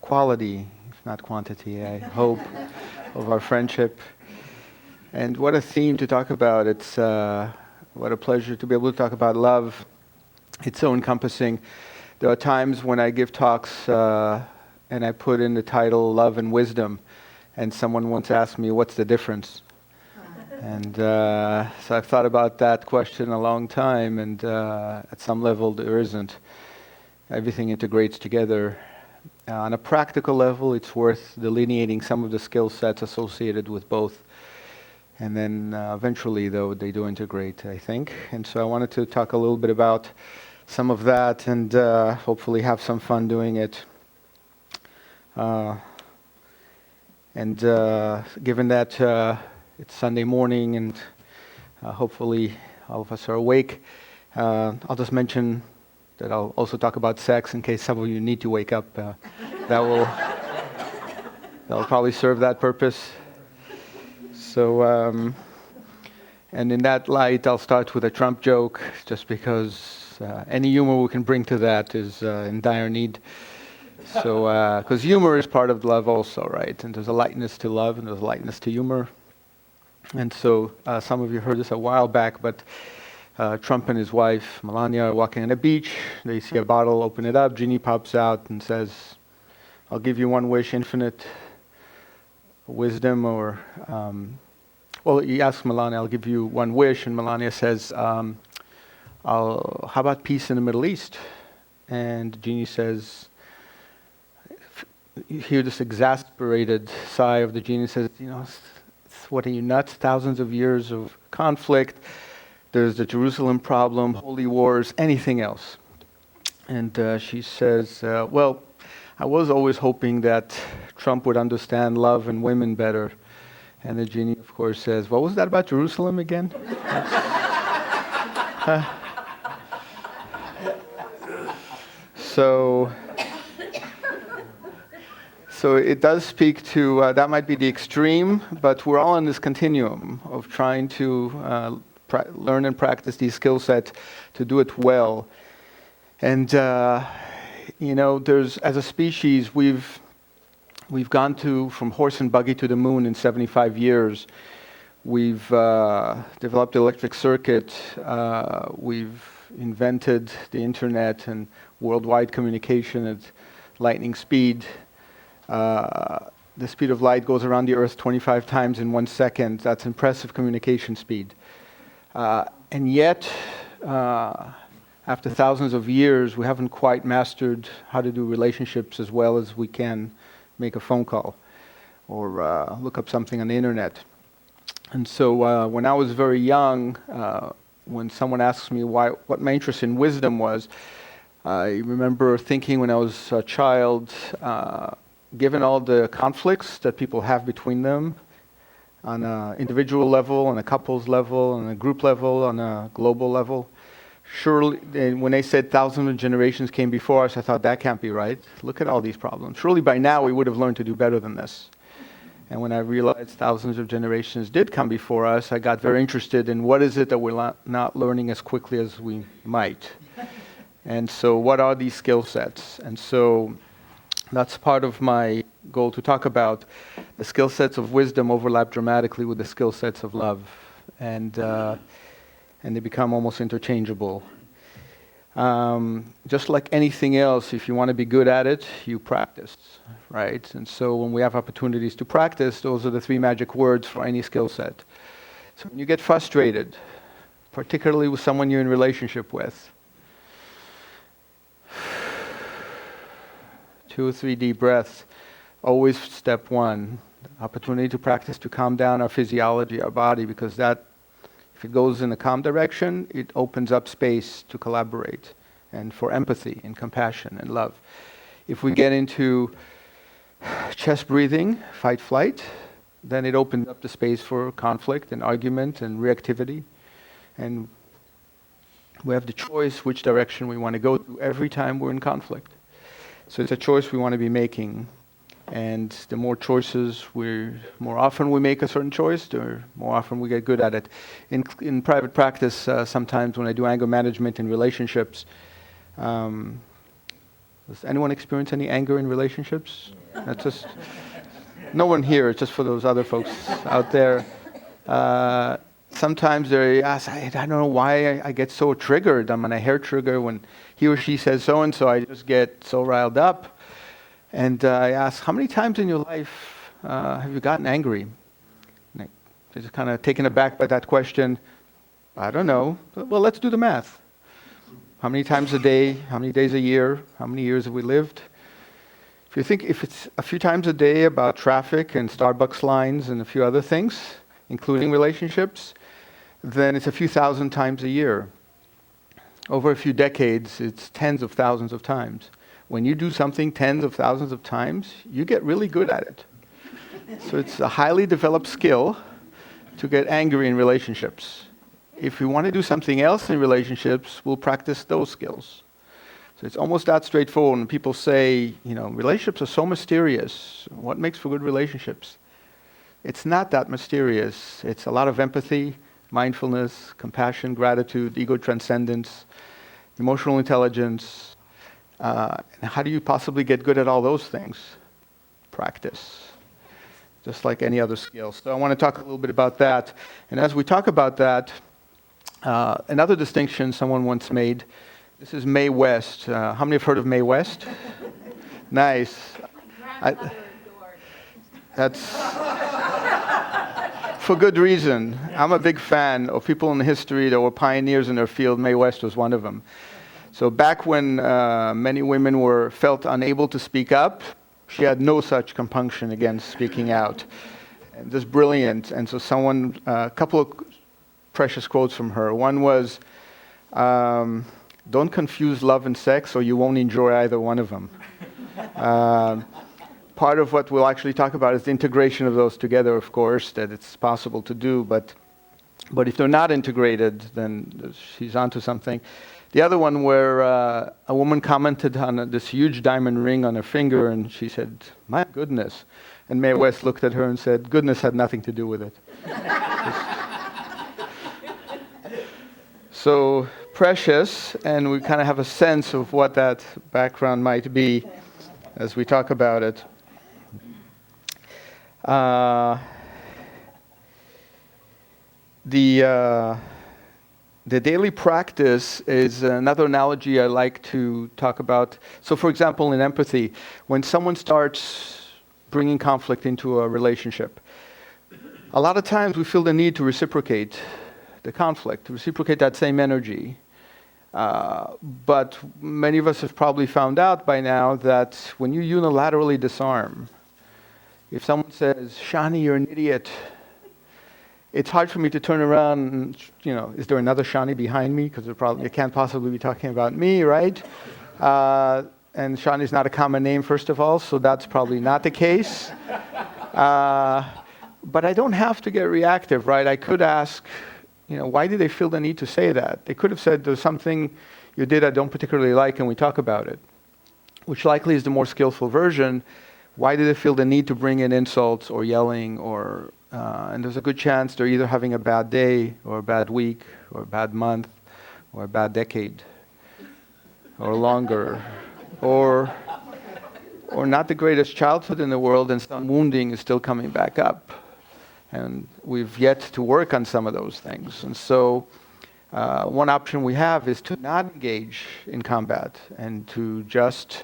quality, if not quantity, I hope, of our friendship. And what a theme to talk about. It's what a pleasure to be able to talk about love. It's so encompassing. There are times when I give talks and I put in the title Love and Wisdom, and someone once asked me, what's the difference? And so I've thought about that question a long time, and at some level there isn't. Everything integrates together. On a practical level, it's worth delineating some of the skill sets associated with both. And then eventually, though, they do integrate, I think. And so I wanted to talk a little bit about some of that and hopefully have some fun doing it. Given that it's Sunday morning and hopefully all of us are awake, I'll just mention that I'll also talk about sex in case some of you need to wake up. That'll probably serve that purpose. So, and in that light, I'll start with a Trump joke, just because any humor we can bring to that is in dire need. So, because humor is part of love also, right? And there's a lightness to love, and there's a lightness to humor. And so, some of you heard this a while back, but Trump and his wife, Melania, are walking on a beach. They see a bottle, open it up, genie pops out and says, I'll give you one wish, infinite wisdom, or, well, he asks Melania, I'll give you one wish, and Melania says, how about peace in the Middle East? And the genie says, you hear this exasperated sigh of the genie, says, what are you, nuts? Thousands of years of conflict. There's the Jerusalem problem, holy wars, anything else. And she says, well, I was always hoping that Trump would understand love and women better. And the genie, of course, says, what was that about Jerusalem again? So it does speak to, that might be the extreme, but we're all in this continuum of trying to learn and practice these skill sets to do it well. And, there's, as a species, we've gone from horse and buggy to the moon in 75 years. We've developed the electric circuit. We've invented the internet and worldwide communication at lightning speed. The speed of light goes around the Earth 25 times in 1 second. That's impressive communication speed. And yet, after thousands of years, we haven't quite mastered how to do relationships as well as we can make a phone call or look up something on the internet. And so when I was very young, when someone asked me what my interest in wisdom was, I remember thinking when I was a child, given all the conflicts that people have between them, on an individual level, on a couple's level, on a group level, on a global level, surely, when they said thousands of generations came before us, I thought that can't be right. Look at all these problems. Surely by now we would have learned to do better than this. And when I realized thousands of generations did come before us, I got very interested in what is it that we're not learning as quickly as we might. And so what are these skill sets? And so that's part of my goal to talk about. The skill sets of wisdom overlap dramatically with the skill sets of love. And they become almost interchangeable. Just like anything else, if you want to be good at it, you practice, right? And so when we have opportunities to practice, those are the 3 magic words for any skill set. So when you get frustrated, particularly with someone you're in relationship with, 2 or 3 deep breaths, always step 1, opportunity to practice to calm down our physiology, our body, because that, if it goes in a calm direction, it opens up space to collaborate and for empathy and compassion and love. If we get into chest breathing, fight, flight, then it opens up the space for conflict and argument and reactivity. And we have the choice which direction we want to go to every time we're in conflict. So it's a choice we want to be making. And the more choices, more often we make a certain choice, the more often we get good at it. In private practice, sometimes when I do anger management in relationships, does anyone experience any anger in relationships? That's just, no one here, it's just for those other folks out there. Sometimes they ask, I don't know why I get so triggered. I'm on a hair trigger when he or she says so-and-so, I just get so riled up. And I ask, how many times in your life have you gotten angry? And I just kind of taken aback by that question. I don't know. Well, let's do the math. How many times a day? How many days a year? How many years have we lived? If you think if it's a few times a day about traffic and Starbucks lines and a few other things, including relationships, then it's a few thousand times a year. Over a few decades, it's tens of thousands of times. When you do something tens of thousands of times, you get really good at it. So it's a highly developed skill to get angry in relationships. If we want to do something else in relationships, we'll practice those skills. So it's almost that straightforward. When people say, relationships are so mysterious. What makes for good relationships? It's not that mysterious. It's a lot of empathy, mindfulness, compassion, gratitude, ego transcendence, emotional intelligence. And how do you possibly get good at all those things? Practice. Just like any other skill. So I want to talk a little bit about that. And as we talk about that, another distinction someone once made, this is Mae West. How many have heard of Mae West? Nice. That's for good reason. I'm a big fan of people in history that were pioneers in their field. Mae West was one of them. So back when many women felt unable to speak up, she had no such compunction against speaking out. And just brilliant. And so a couple of precious quotes from her. One was, don't confuse love and sex or you won't enjoy either one of them. Part of what we'll actually talk about is the integration of those together, of course, that it's possible to do, but if they're not integrated, then she's onto something. The other one where a woman commented on this huge diamond ring on her finger, and she said, my goodness. And Mae West looked at her and said, goodness had nothing to do with it. So precious, and we kind of have a sense of what that background might be as we talk about it. The daily practice is another analogy I like to talk about. So for example, in empathy, when someone starts bringing conflict into a relationship, a lot of times we feel the need to reciprocate the conflict, to reciprocate that same energy. But many of us have probably found out by now that when you unilaterally disarm, if someone says, Shani, you're an idiot, it's hard for me to turn around and, is there another Shani behind me? Because it can't possibly be talking about me, right? And Shani is not a common name, first of all, so that's probably not the case. But I don't have to get reactive, right? I could ask, why did they feel the need to say that? They could have said, there's something you did I don't particularly like, and we talk about it, which likely is the more skillful version. Why did they feel the need to bring in insults or yelling and there's a good chance they're either having a bad day or a bad week or a bad month or a bad decade or longer or not the greatest childhood in the world, and some wounding is still coming back up. And we've yet to work on some of those things. And so one option we have is to not engage in combat and to just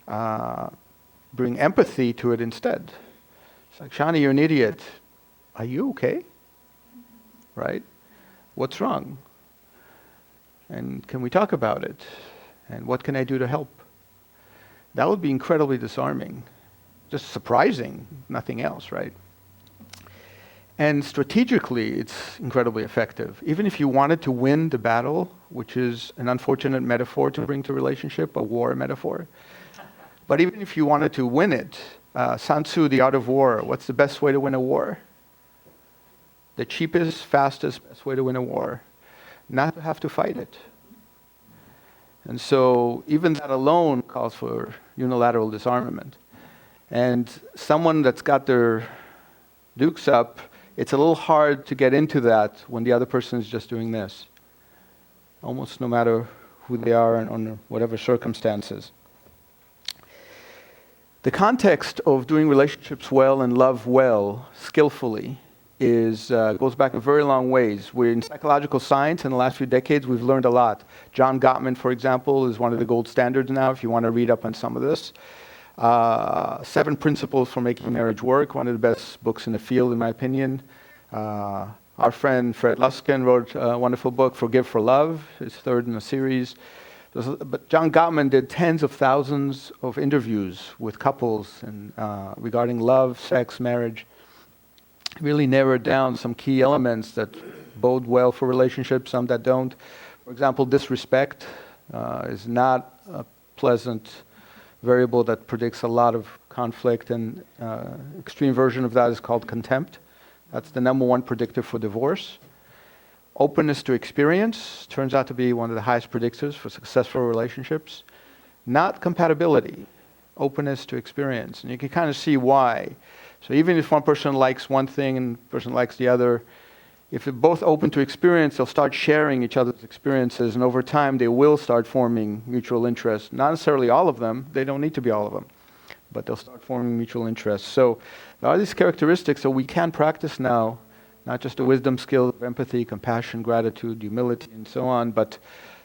bring empathy to it instead. It's like, Shani, you're an idiot. Are you okay? Right? What's wrong? And can we talk about it? And what can I do to help? That would be incredibly disarming. Just surprising, nothing else, right? And strategically, it's incredibly effective. Even if you wanted to win the battle, which is an unfortunate metaphor to bring to relationship, a war metaphor. But even if you wanted to win it, Sun Tzu, The Art of War, what's the best way to win a war? The cheapest, fastest, best way to win a war. Not to have to fight it. And so even that alone calls for unilateral disarmament. And someone that's got their dukes up, it's a little hard to get into that when the other person is just doing this. Almost no matter who they are and under whatever circumstances. The context of doing relationships well and love well, skillfully, goes back a very long ways. We're in psychological science. In the last few decades, we've learned a lot. John Gottman, for example, is one of the gold standards now, if you want to read up on some of this. 7 Principles for Making Marriage Work, one of the best books in the field, in my opinion. Our friend Fred Luskin wrote a wonderful book, Forgive for Love, his 3rd in the series. But John Gottman did tens of thousands of interviews with couples and regarding love, sex, marriage. Really narrowed down some key elements that bode well for relationships, some that don't. For example, disrespect is not a pleasant variable that predicts a lot of conflict, and extreme version of that is called contempt. That's the number 1 predictor for divorce. Openness to experience turns out to be one of the highest predictors for successful relationships. Not compatibility, openness to experience. And you can kind of see why. So even if one person likes one thing and the person likes the other, if they're both open to experience, they'll start sharing each other's experiences, and over time they will start forming mutual interests. Not necessarily all of them, they don't need to be all of them, but they'll start forming mutual interests. So there are these characteristics that we can practice now, not just the wisdom skills of empathy, compassion, gratitude, humility, and so on, but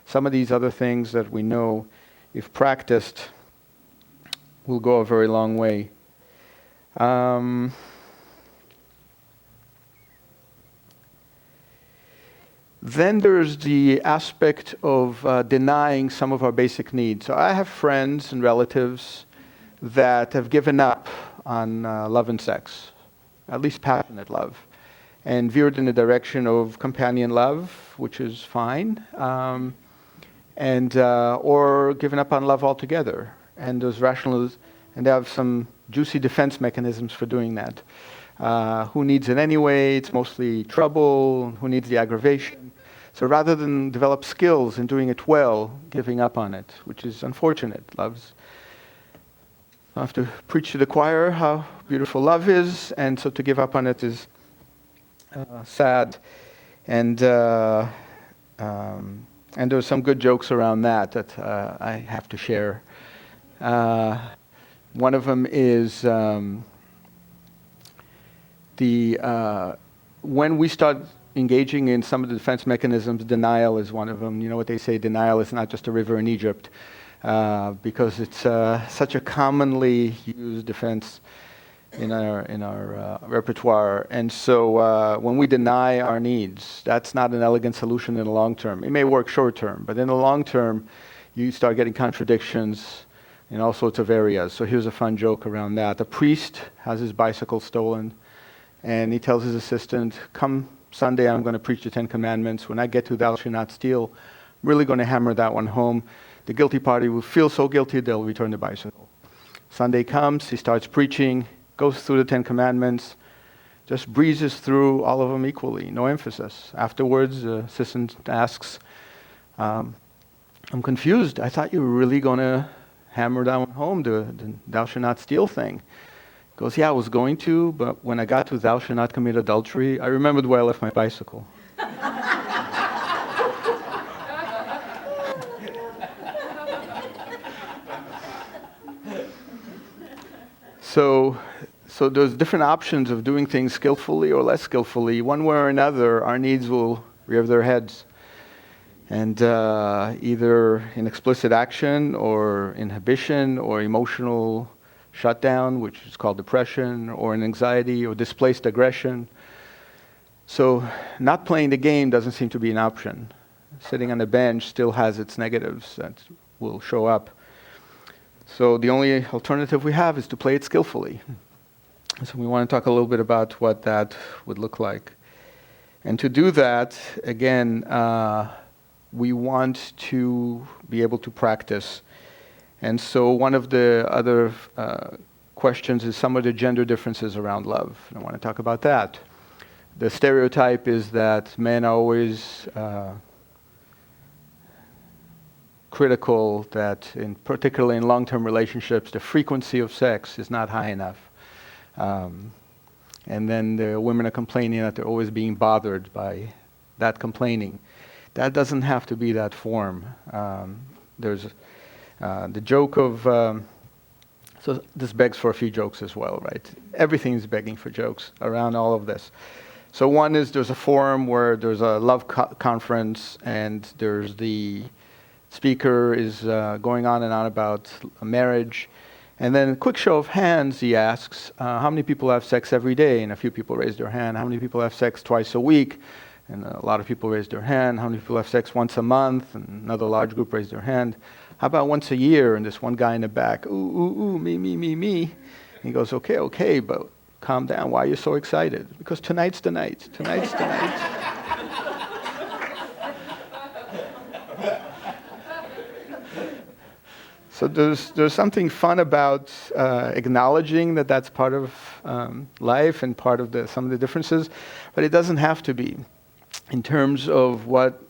some of these other things that we know, if practiced, will go a very long way. Then there's the aspect of denying some of our basic needs. So I have friends and relatives that have given up on love and sex, at least passionate love, and veered in the direction of companion love, which is fine, or given up on love altogether. And there's and they have some juicy defense mechanisms for doing that. Who needs it anyway? It's mostly trouble. Who needs the aggravation? So rather than develop skills in doing it well, giving up on it, which is unfortunate. I have to preach to the choir how beautiful love is, and so to give up on it is sad. And there's some good jokes around that I have to share. One of them is when we start engaging in some of the defense mechanisms, denial is one of them. You know what they say, denial is not just a river in Egypt, because it's such a commonly used defense in our repertoire. And so when we deny our needs, that's not an elegant solution in the long term. It may work short term, but in the long term, you start getting contradictions in all sorts of areas. So here's a fun joke around that. A priest has his bicycle stolen, and he tells his assistant, come Sunday, I'm going to preach the 10 Commandments. When I get to thou shalt not steal, I'm really going to hammer that one home. The guilty party will feel so guilty, they'll return the bicycle. Sunday comes, he starts preaching, goes through the 10 Commandments, just breezes through all of them equally, no emphasis. Afterwards, the assistant asks, I'm confused. I thought you were really going to hammer that one home, the thou shalt not steal thing. He goes, yeah, I was going to, but when I got to thou shalt not commit adultery, I remembered where I left my bicycle. So there's different options of doing things skillfully or less skillfully. One way or another, our needs will rear their heads. And either in explicit action or inhibition or emotional shutdown, which is called depression, or in anxiety or displaced aggression. So not playing the game doesn't seem to be an option. Sitting on the bench still has its negatives that will show up. So the only alternative we have is to play it skillfully. So we want to talk a little bit about what that would look like. And to do that, again, we want to be able to practice. And so one of the other questions is some of the gender differences around love. I want to talk about that. The stereotype is that men are always critical, that particularly in long-term relationships, the frequency of sex is not high enough. And then the women are complaining that they're always being bothered by that complaining. That doesn't have to be that form. There's the joke of So this begs for a few jokes as well, right? Everything is begging for jokes around all of this. So one is there's a forum where there's a love conference, and there's the speaker is going on and on about a marriage. And then a quick show of hands, he asks, how many people have sex every day? And a few people raise their hand. How many people have sex twice a week? And a lot of people raise their hand. How many people have sex once a month? And another large group raised their hand. How about once a year? And this one guy in the back, ooh, ooh, ooh, me, me, me, me. And he goes, okay, but calm down. Why are you so excited? Because tonight's the night. Tonight's the night. So there's something fun about acknowledging that that's part of life and part of some of the differences, but it doesn't have to be. In terms of what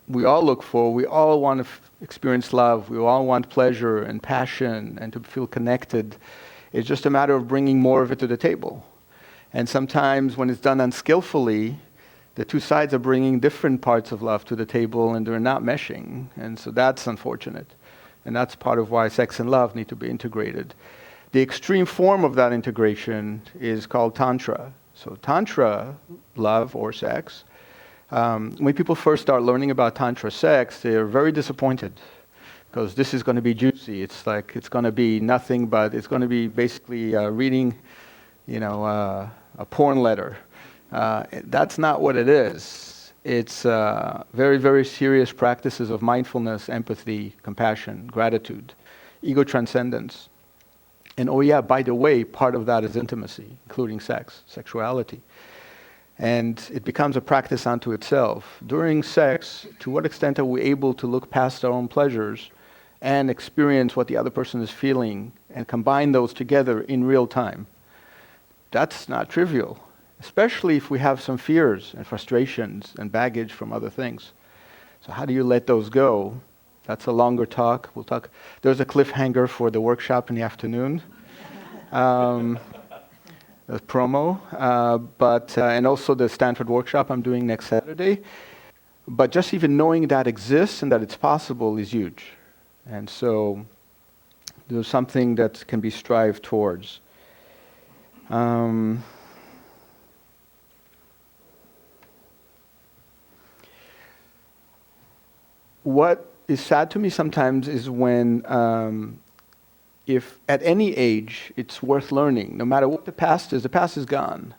we all look for, we all want to experience love, we all want pleasure and passion and to feel connected. It's just a matter of bringing more of it to the table. And sometimes when it's done unskillfully, the two sides are bringing different parts of love to the table and they're not meshing. And so that's unfortunate. And that's part of why sex and love need to be integrated. The extreme form of that integration is called Tantra. So Tantra, love or sex, when people first start learning about Tantra sex, they're very disappointed because this is going to be juicy. It's like it's going to be nothing but it's going to be basically reading, a porn letter. That's not what it is. It's very, very serious practices of mindfulness, empathy, compassion, gratitude, ego transcendence. And oh yeah, by the way, part of that is intimacy, including sex, sexuality. And it becomes a practice unto itself. During sex, to what extent are we able to look past our own pleasures and experience what the other person is feeling and combine those together in real time? That's not trivial. Especially if we have some fears and frustrations and baggage from other things. So how do you let those go? That's a longer talk. We'll talk. There's a cliffhanger for the workshop in the afternoon. The promo, and also the Stanford workshop I'm doing next Saturday. But just even knowing that exists and that it's possible is huge. And so there's something that can be strived towards. What is sad to me sometimes is when, if at any age it's worth learning, no matter what the past is gone.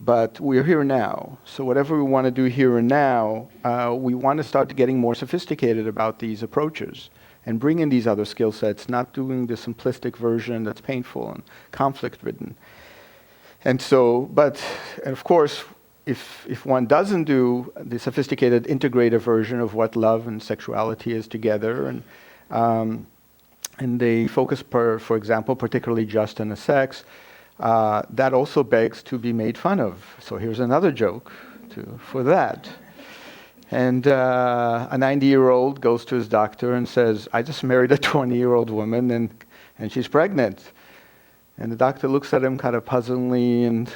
But we're here now. So whatever we want to do here and now, we want to start getting more sophisticated about these approaches and bring in these other skill sets, not doing the simplistic version that's painful and conflict-ridden. And so, and of course, if one doesn't do the sophisticated integrative version of what love and sexuality is together, and they focus, for example, particularly just on the sex, that also begs to be made fun of. So here's another joke for that. And a 90-year-old goes to his doctor and says, I just married a 20-year-old woman and she's pregnant. And the doctor looks at him kind of puzzlingly and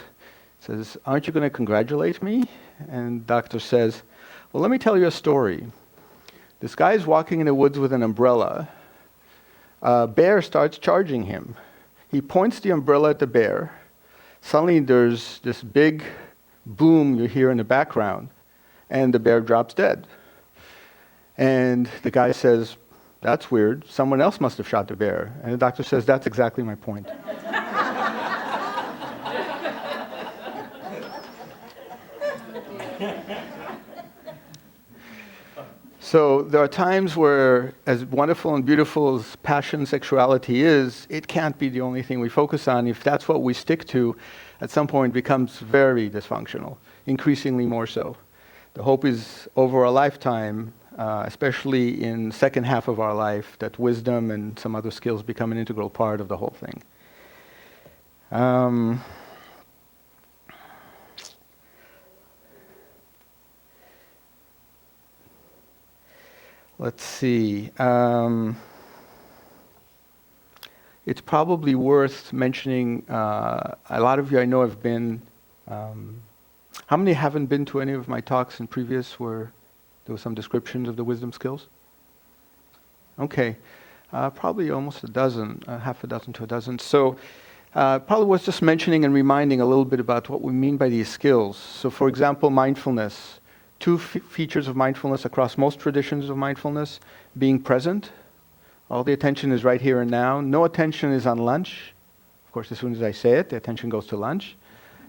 says, aren't you going to congratulate me? And the doctor says, well, let me tell you a story. This guy's walking in the woods with an umbrella. A bear starts charging him. He points the umbrella at the bear. Suddenly there's this big boom you hear in the background, and the bear drops dead. And the guy says, that's weird. Someone else must have shot the bear. And the doctor says, that's exactly my point. So there are times where, as wonderful and beautiful as passion, sexuality is, it can't be the only thing we focus on. If that's what we stick to, at some point it becomes very dysfunctional, increasingly more so. The hope is over a lifetime, especially in the second half of our life, that wisdom and some other skills become an integral part of the whole thing. Let's see. It's probably worth mentioning, a lot of you I know have been, how many haven't been to any of my talks in previous where there was some descriptions of the wisdom skills? Okay. Probably almost a dozen, half a dozen to a dozen. So probably was just mentioning and reminding a little bit about what we mean by these skills. So for example, mindfulness. Two features of mindfulness across most traditions of mindfulness: being present. All the attention is right here and now. No attention is on lunch. Of course, as soon as I say it, the attention goes to lunch.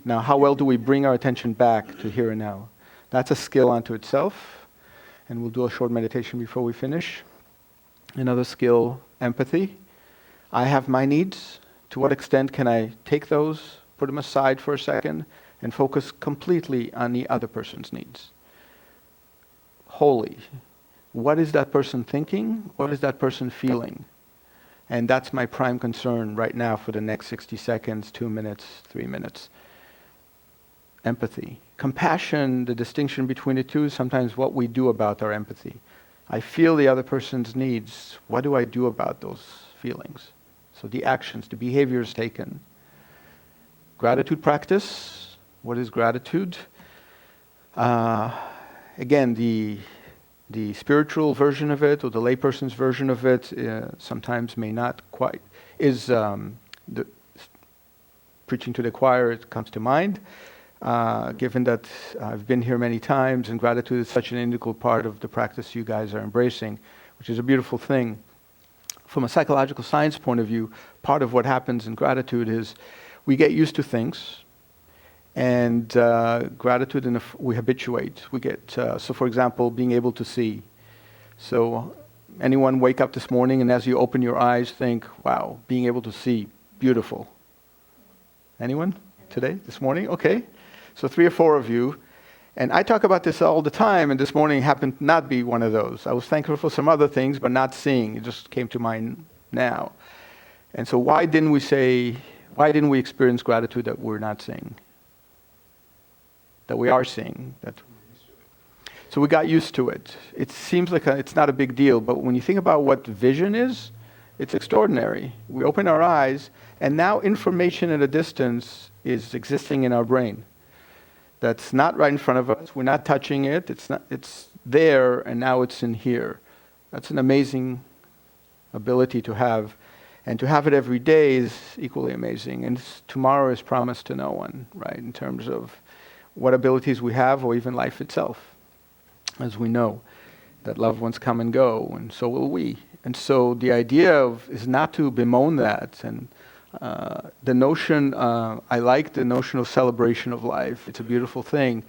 Now, how well do we bring our attention back to here and now? That's a skill unto itself. And we'll do a short meditation before we finish. Another skill, empathy. I have my needs. To what extent can I take those, put them aside for a second, and focus completely on the other person's needs? Wholly. What is that person thinking? What is that person feeling? And that's my prime concern right now for the next 60 seconds, 2 minutes, 3 minutes. Empathy. Compassion, the distinction between the two is sometimes what we do about our empathy. I feel the other person's needs. What do I do about those feelings? So the actions, the behaviors taken. Gratitude practice. What is gratitude? Again, the spiritual version of it, or the layperson's version of it, sometimes may not quite, is preaching to the choir, it comes to mind. Given that I've been here many times, and gratitude is such an integral part of the practice you guys are embracing, which is a beautiful thing. From a psychological science point of view, part of what happens in gratitude is we get used to things, and gratitude, we habituate. We get, so for example, being able to see. So anyone wake up this morning and as you open your eyes think, wow, being able to see, beautiful. Anyone today, this morning? Okay. So 3 or 4 of you. And I talk about this all the time, and this morning happened to not be one of those. I was thankful for some other things, but not seeing. It just came to mind now. And so why didn't we experience gratitude that we're not seeing? That we are seeing. So we got used to it. It seems like it's not a big deal, but when you think about what vision is, it's extraordinary. We open our eyes, and now information at a distance is existing in our brain. That's not right in front of us. We're not touching it. It's there, and now it's in here. That's an amazing ability to have. And to have it every day is equally amazing. And tomorrow is promised to no one, right, in terms of what abilities we have, or even life itself. As we know, that loved ones come and go, and so will we. And so the idea is not to bemoan that. And the notion, I like the notion of celebration of life. It's a beautiful thing.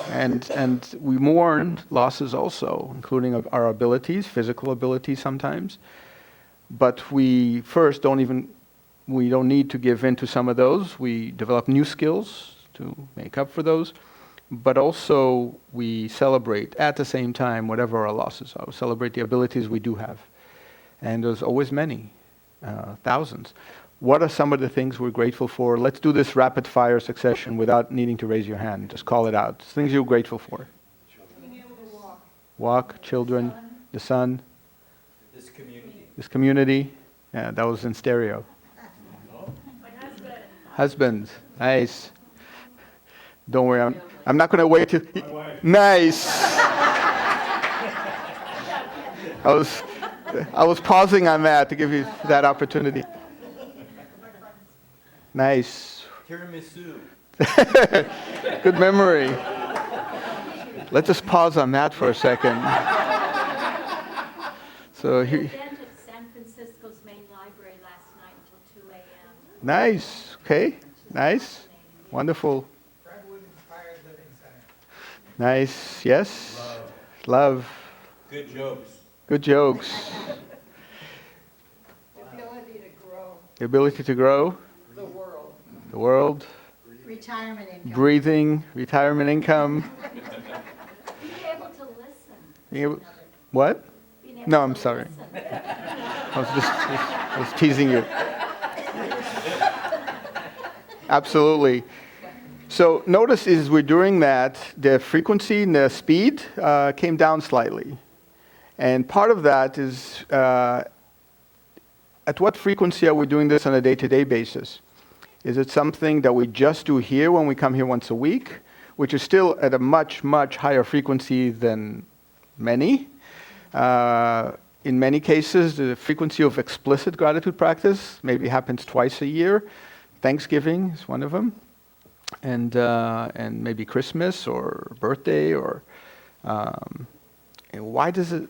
And we mourn losses also, including of our abilities, physical abilities sometimes. But we first we don't need to give in to some of those. We develop new skills to make up for those. But also we celebrate at the same time whatever our losses are. We celebrate the abilities we do have. And there's always many, thousands. What are some of the things we're grateful for? Let's do this rapid fire succession without needing to raise your hand. Just call it out. Things you're grateful for. Being able to walk. Walk, children, the sun. This community. This community. Yeah, that was in stereo. My husband. Husband. Nice. Don't worry, I'm not going to wait till... Nice. I was pausing on that to give you that opportunity. Nice. Tiramisu. Good memory. Let's just pause on that for a second. So I went at San Francisco's main library last night until 2 a.m. Nice. Okay. Nice. Wonderful. Brentwood Inspired Living Center. Nice. Yes. Love. Good jokes. Good jokes. The ability to grow. The ability to grow. The world. The world. Retirement income. Breathing. Retirement income. Being able to listen. Being able- What? Being able No, to I'm sorry. listen. I was teasing you. Absolutely. So notice as we're doing that, the frequency and the speed came down slightly. And part of that is, at what frequency are we doing this on a day-to-day basis? Is it something that we just do here when we come here once a week, which is still at a much, much higher frequency than many? in many cases, the frequency of explicit gratitude practice maybe happens twice a year. Thanksgiving is one of them, and maybe Christmas or birthday or. And why doesn't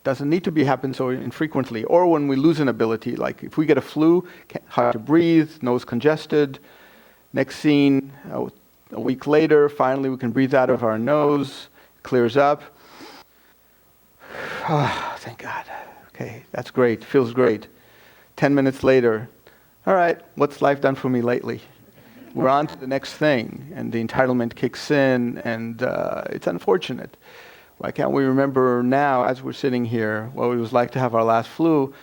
need to be happen so infrequently? Or when we lose an ability, like if we get a flu, hard to breathe, nose congested. Next scene, a week later, finally we can breathe out of our nose, clears up. Oh, thank God. Okay, that's great, feels great. 10 minutes later, all right, what's life done for me lately? We're on to the next thing, and the entitlement kicks in, and it's unfortunate. Why can't we remember now, as we're sitting here, what it was like to have our last flu?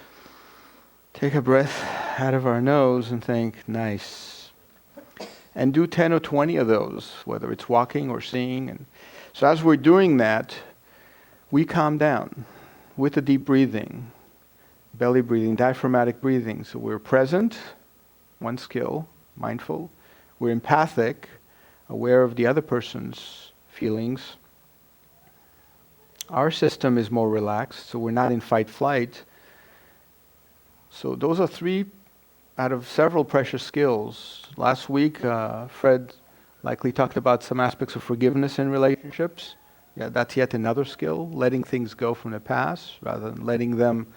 Take a breath out of our nose and think, nice. And do 10 or 20 of those, whether it's walking or seeing. And so as we're doing that, we calm down with the deep breathing, belly breathing, diaphragmatic breathing. So we're present, one skill, mindful. We're empathic, aware of the other person's feelings. Our system is more relaxed, so we're not in fight-flight. So those are 3 out of several precious skills. Last week, Fred likely talked about some aspects of forgiveness in relationships. Yeah, that's yet another skill, letting things go from the past rather than letting them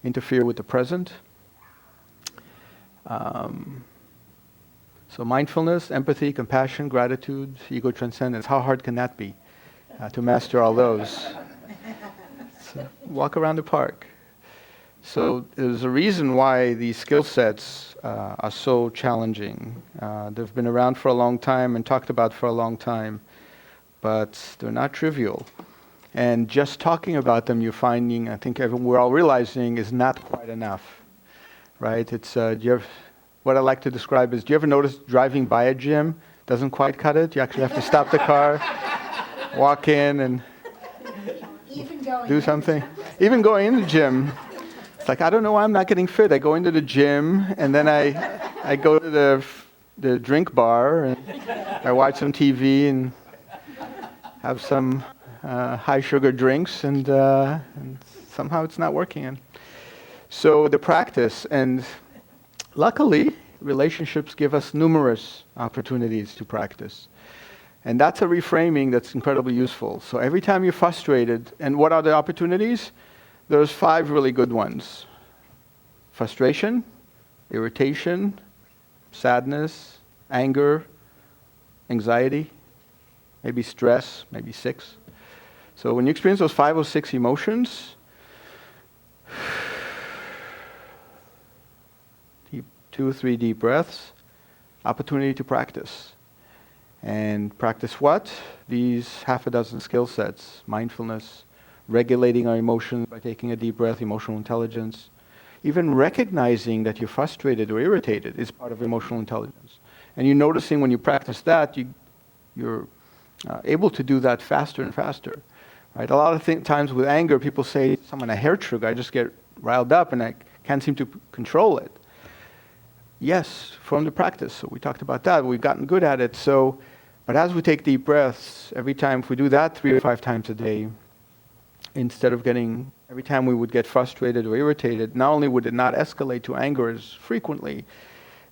interfere with the present. So mindfulness, empathy, compassion, gratitude, ego transcendence. How hard can that be to master all those? So walk around the park. So there's a reason why these skill sets are so challenging. They've been around for a long time and talked about for a long time, but they're not trivial. And just talking about them, you're finding, I think we're all realizing, is not quite enough, right? It's what I like to describe is, do you ever notice driving by a gym doesn't quite cut it? You actually have to stop the car, walk in and do something. Even going in the gym, it's like, I don't know why I'm not getting fit. I go into the gym and then I go to the drink bar and I watch some TV and have some high sugar drinks and somehow it's not working. And so the practice, and luckily relationships give us numerous opportunities to practice. And that's a reframing that's incredibly useful. So every time you're frustrated, and what are the opportunities? There's 5 really good ones. Frustration, irritation, sadness, anger, anxiety, maybe stress, maybe 6. So when you experience those 5 or 6 emotions, 2 or 3 deep breaths, opportunity to practice. And practice what? These half a dozen skill sets. Mindfulness, regulating our emotions by taking a deep breath, emotional intelligence. Even recognizing that you're frustrated or irritated is part of emotional intelligence. And you're noticing when you practice that, you're able to do that faster and faster. Right? A lot of times with anger, people say, I'm on a hair trigger, I just get riled up and I can't seem to control it. Yes, from the practice. So we talked about that. We've gotten good at it. But as we take deep breaths, every time, if we do that 3 or 5 times a day, instead of every time we would get frustrated or irritated, not only would it not escalate to anger as frequently,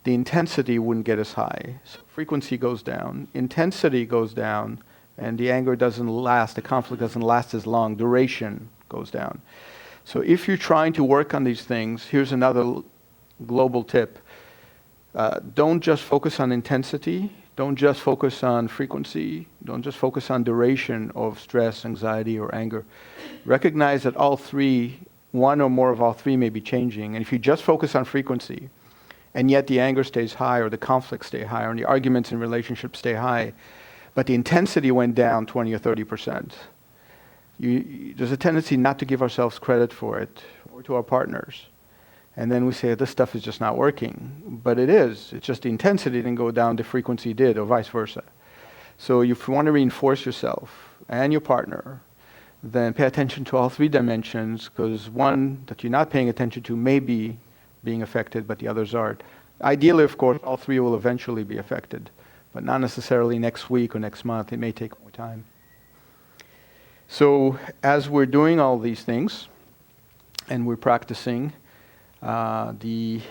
the intensity wouldn't get as high. So frequency goes down, intensity goes down, and the anger doesn't last, the conflict doesn't last as long, duration goes down. So if you're trying to work on these things, here's another global tip. Don't just focus on intensity. Don't just focus on frequency. Don't just focus on duration of stress, anxiety, or anger. Recognize that all 3, one or more of all 3 may be changing. And if you just focus on frequency, and yet the anger stays high, or the conflicts stay high, or the arguments in relationships stay high, but the intensity went down 20 or 30%, there's a tendency not to give ourselves credit for it, or to our partners. And then we say, this stuff is just not working. But it is. It's just the intensity didn't go down, the frequency did, or vice versa. So if you want to reinforce yourself and your partner, then pay attention to all 3 dimensions, because one that you're not paying attention to may be being affected, but the others aren't. Ideally, of course, all 3 will eventually be affected, but not necessarily next week or next month. It may take more time. So as we're doing all these things, and we're practicing. The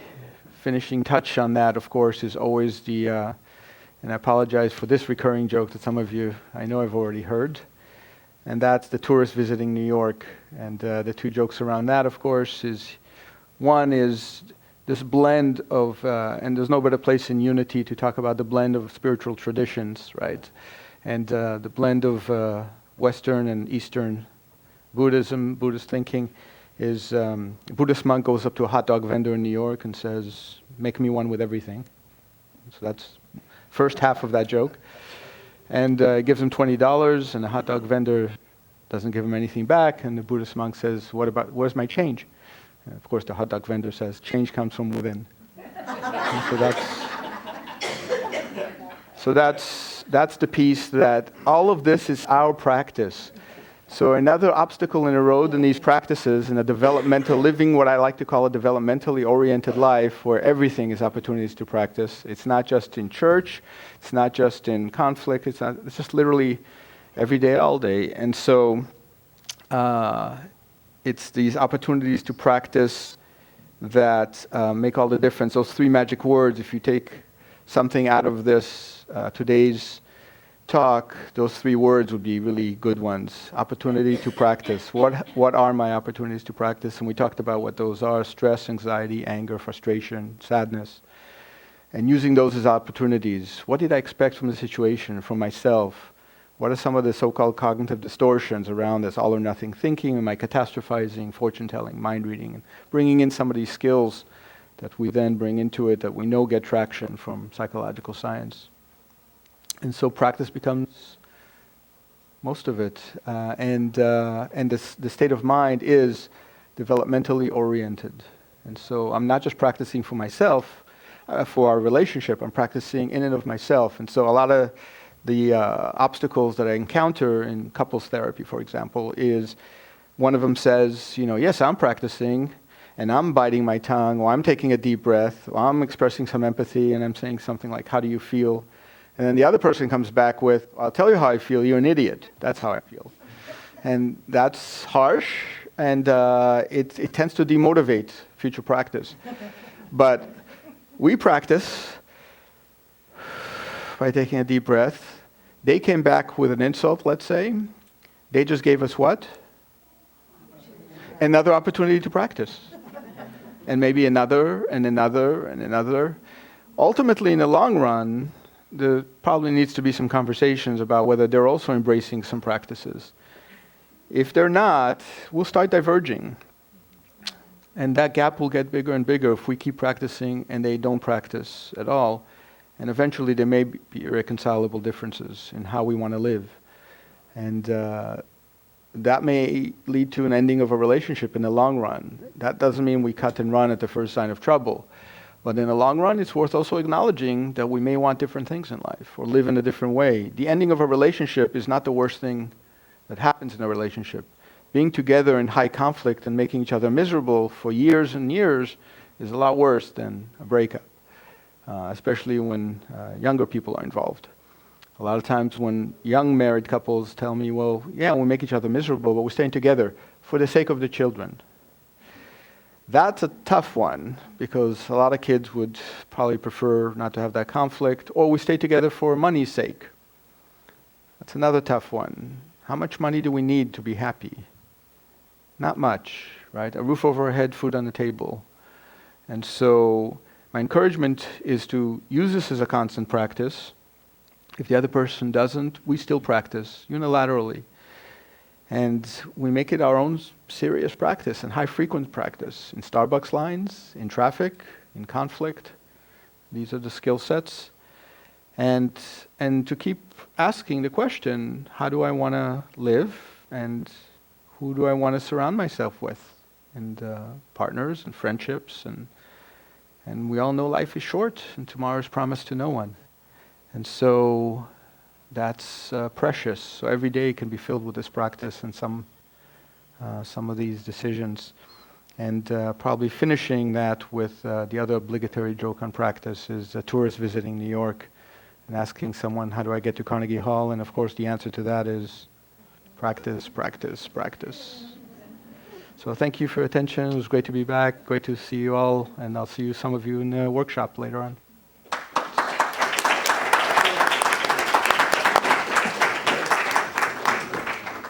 finishing touch on that, of course, is always the, and I apologize for this recurring joke that some of you, I know I've already heard, and that's the tourist visiting New York. And the two jokes around that, of course, is one is this blend of, and there's no better place in unity to talk about the blend of spiritual traditions, right? And the blend of Western and Eastern Buddhism, Buddhist thinking, is a Buddhist monk goes up to a hot dog vendor in New York and says, "Make me one with everything." So that's first half of that joke. And gives him $20, and the hot dog vendor doesn't give him anything back, and the Buddhist monk says, "Where's my change?" And of course, the hot dog vendor says, "Change comes from within." And so that's the piece that all of this is our practice. So another obstacle in the road in these practices, in a developmental living, what I like to call a developmentally oriented life, where everything is opportunities to practice. It's not just in church, it's not just in conflict, it's just literally every day, all day. And so it's these opportunities to practice that make all the difference. Those three magic words, if you take something out of this today's talk, those three words would be really good ones. Opportunity to practice. What are my opportunities to practice? And we talked about what those are: stress, anxiety, anger, frustration, sadness. And using those as opportunities. What did I expect from the situation, from myself? What are some of the so-called cognitive distortions around this all or nothing thinking? Am I catastrophizing, fortune-telling, mind reading? And bringing in some of these skills that we then bring into it that we know get traction from psychological science. And so practice becomes most of it. And the state of mind is developmentally oriented. And so I'm not just practicing for myself, for our relationship, I'm practicing in and of myself. And so a lot of the obstacles that I encounter in couples therapy, for example, is one of them says, yes, I'm practicing, and I'm biting my tongue, or I'm taking a deep breath, or I'm expressing some empathy, and I'm saying something like, how do you feel? And then the other person comes back with, I'll tell you how I feel, you're an idiot. That's how I feel. And that's harsh, and it tends to demotivate future practice. But we practice by taking a deep breath. They came back with an insult, let's say. They just gave us what? Another opportunity to practice. And maybe another, and another, and another. Ultimately, in the long run, there probably needs to be some conversations about whether they're also embracing some practices. If they're not, we'll start diverging. And that gap will get bigger and bigger if we keep practicing and they don't practice at all. And eventually there may be irreconcilable differences in how we want to live. And that may lead to an ending of a relationship in the long run. That doesn't mean we cut and run at the first sign of trouble. But in the long run, it's worth also acknowledging that we may want different things in life or live in a different way. The ending of a relationship is not the worst thing that happens in a relationship. Being together in high conflict and making each other miserable for years and years is a lot worse than a breakup, especially when younger people are involved. A lot of times when young married couples tell me, well, yeah, we make each other miserable, but we're staying together for the sake of the children. That's a tough one, because a lot of kids would probably prefer not to have that conflict, or we stay together for money's sake. That's another tough one. How much money do we need to be happy? Not much, right? A roof over our head, food on the table. And so my encouragement is to use this as a constant practice. If the other person doesn't, we still practice unilaterally. And we make it our own serious practice and high-frequent practice in Starbucks lines, in traffic, in conflict. These are the skill sets. And to keep asking the question, how do I want to live? And who do I want to surround myself with? And partners and friendships. And we all know life is short and tomorrow is promised to no one. And so that's precious. So every day can be filled with this practice and some of these decisions. And probably finishing that with the other obligatory joke on practice is a tourist visiting New York and asking someone, how do I get to Carnegie Hall? And of course the answer to that is practice, practice, practice. So thank you for your attention. It was great to be back. Great to see you all, and I'll see you, some of you, in the workshop later on.